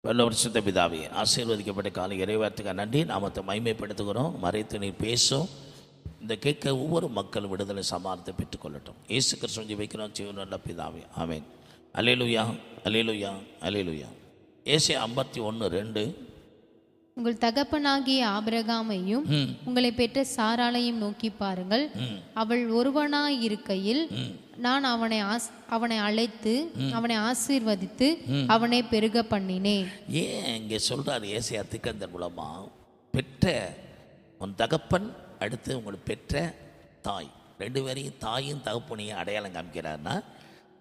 நல்ல வருஷத்த பிதாவே, ஆசீர்வதிக்கப்பட்ட காலை இறைவார்த்துக்கு நன்றி. நாமத்தை மகிமைப்படுத்துகிறோம். மறைத்து நீர் பேசும். இந்த கேட்க ஒவ்வொரு மக்களும் விடுதலை சமாளத்தை பெற்றுக்கொள்ளட்டும். இயேசு கிறிஸ்துவை வைக்கிறோம் ஜீவன் நல்ல பிதாவே, ஆமேன். அல்லேலூயா, அல்லேலூயா, அல்லேலூயா. ஏசாயா 51:2. உங்கள் தகப்பனாகிய ஆபிரகாமையும் உங்களை பெற்ற சாராளையும் நோக்கி பாருங்கள். அவள் ஒருவனாயிருக்கையில் நான் அவனை அழைத்து அவனை ஆசீர்வதித்து அவனை பெருக பண்ணினேன். ஏன் இங்கே சொல்றார் ஏசாயா திக்கந்தர் மூலமா? பெற்ற உன் தகப்பன், அடுத்து உங்களுக்கு பெற்ற தாய், ரெண்டு பேரையும் தாயும் தகப்பனையும் அடையாளம் காமிக்கிறார்னா,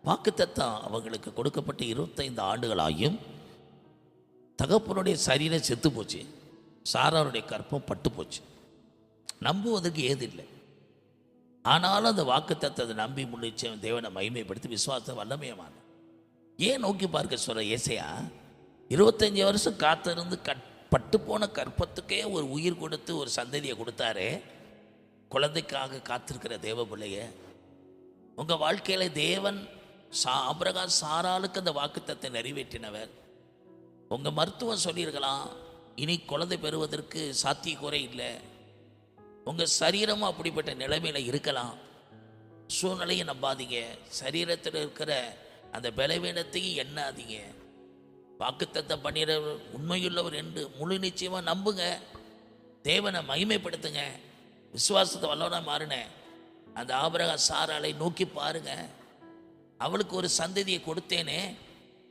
வாக்குத்தத்தம் அவங்களுக்கு கொடுக்கப்பட்ட 25 ஆண்டுகளாயும் தகப்பனுடைய சரீரம் செத்து போச்சு, சாராருடைய கற்பம் பட்டு போச்சு, நம்புவதற்கு ஏது இல்லை. ஆனாலும் அந்த வாக்குத்தத்தத்தை நம்பி முன்னிச்சு தேவனை மகிமைப்படுத்தி விசுவாச வல்லமையமான ஏன் நோக்கி பார்க்க சொல்ற ஏசாயா 25 வருஷம் காத்திருந்து பட்டு போன கற்பத்துக்கே ஒரு உயிர் கொடுத்து ஒரு சந்ததியை கொடுத்தாரே, குழந்தைக்காக காத்திருக்கிற தேவ பிள்ளைய. உங்கள் வாழ்க்கையில் தேவன் ஆபிரகாம் சாராளுக்கு அந்த வாக்குத்தத்தை நிறைவேற்றினவர். உங்கள் மருத்துவம் சொல்லியிருக்கலாம், இனி குழந்தை பெறுவதற்கு சாத்தியக்கூறே இல்லை. உங்கள் சரீரமும் அப்படிப்பட்ட நிலைமையில் இருக்கலாம். சூழ்நிலையை நம்பாதீங்க. சரீரத்தில் இருக்கிற அந்த பலவீனத்தையும் எண்ணாதீங்க. வாக்குத்தத்தம் பண்ணிட உண்மையுள்ளவர் என்று முழு நிச்சயமாக நம்புங்க. தேவனை மகிமைப்படுத்துங்க. விசுவாசத்தை வல்லவனாக மாறினேன். அந்த ஆபிரகாம் சாராளை நோக்கி பாருங்க. அவளுக்கு ஒரு சந்ததியை கொடுத்தேனே,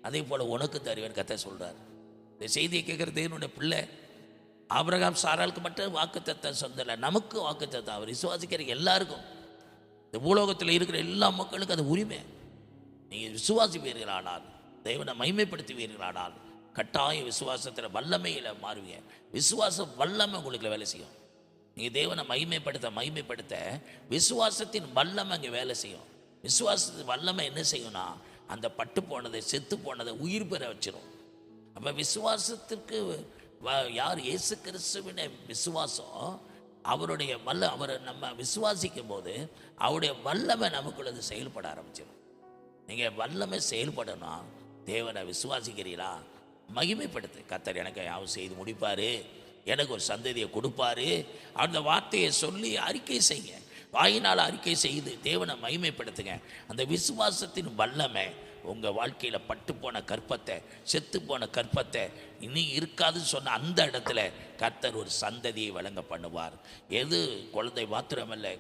அதே போல் உனக்கு தருவேன் கர்த்தர் சொல்கிறார். இந்த செய்தியை கேட்குற தேவனுடைய பிள்ளை, ஆபிரகாம் சாராளுக்கு மட்டும் வாக்குத்தத்தம் சொந்தல, நமக்கு வாக்குத்தத்தம். அவர் விசுவாசிக்கிற எல்லாருக்கும், இந்த பூலோகத்தில் இருக்கிற எல்லா மக்களுக்கும் அது உரிமை. நீங்கள் விசுவாசிப்பீர்களானால், தேவனை மகிமைப்படுத்துவீர்களானால், கட்டாய விசுவாசத்தில் வல்லமையில் மாறுவீங்க. விசுவாச வல்லமை உங்களுக்கு வேலை செய்யும். நீங்கள் தேவனை மகிமைப்படுத்த விசுவாசத்தின் வல்லமை அங்கே வேலை செய்யும். விசுவாசத்தின் வல்லமை என்ன செய்யும்னா, அந்த பட்டு போனதை செத்து போனதை உயிர் பெற வச்சிடும். அப்போ விசுவாசத்திற்கு யார்? இயேசு கிறிஸ்துவின விசுவாசம். அவருடைய அவரை நம்ம விசுவாசிக்கும் போது அவருடைய வல்லமை நமக்குள்ளது செயல்பட ஆரம்பிச்சிடும். நீங்கள் வல்லமை செயல்படணும். தேவனை விசுவாசிக்கிறீங்களா? மகிமைப்படுத்து. கர்த்தர் எனக்கு யாவும் செய்து முடிப்பார், எனக்கு ஒரு சந்ததியை கொடுப்பாரு, அந்த வார்த்தையை சொல்லி அறிக்கை செய்யுங்க. வாயினால் அறிக்கை செய்து தேவனை மகிமைப்படுத்துங்க. அந்த விசுவாசத்தின் வல்லமை உங்கள் வாழ்க்கையில் பட்டு போன கற்பத்தை, செத்து போன கற்பத்தை இனி இருக்காதுன்னு சொன்ன அந்த இடத்துல கர்த்தர் ஒரு சந்ததியை வழங்க பண்ணுவார். எது குழந்தை மாத்திரமல்ல,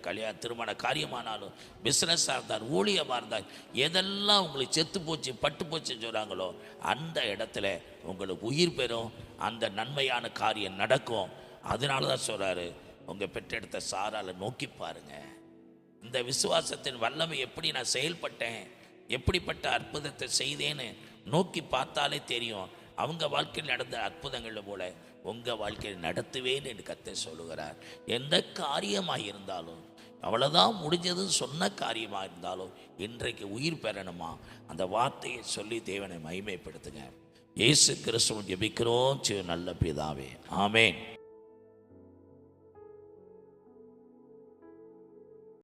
திருமண காரியமானாலும், பிஸ்னஸாக இருந்தால், ஊழியமாக இருந்தால், எதெல்லாம் உங்களுக்கு செத்து போச்சு பட்டு போச்சுன்னு சொல்கிறாங்களோ அந்த இடத்துல உங்களுக்கு உயிர் பெறும். அந்த நன்மையான காரியம் நடக்கும். அதனால தான் சொல்கிறாரு, உங்கள் பெற்றெடுத்த சாரால நோக்கி பாருங்க. இந்த விசுவாசத்தின் வல்லமை எப்படி நான் செயல்பட்டேன், எப்படிப்பட்ட அற்புதத்தை செய்தேன்னு நோக்கி பார்த்தாலே தெரியும். அவங்க வாழ்க்கையில் நடந்த அற்புதங்கள் போல உங்கள் வாழ்க்கையில் நடத்துவேன் என்று கர்த்தர் சொல்லுகிறார். எந்த காரியமாக இருந்தாலும், அவ்வளோதான் முடிஞ்சதுன்னு சொன்ன காரியமாக இருந்தாலும், இன்றைக்கு உயிர் பெறணுமா, அந்த வார்த்தையை சொல்லி தேவனை மகிமைப்படுத்துங்க. இயேசு கிறிஸ்துவின் ஜெபிக்கிறோம் நல்ல பிதாவே, ஆமேன்.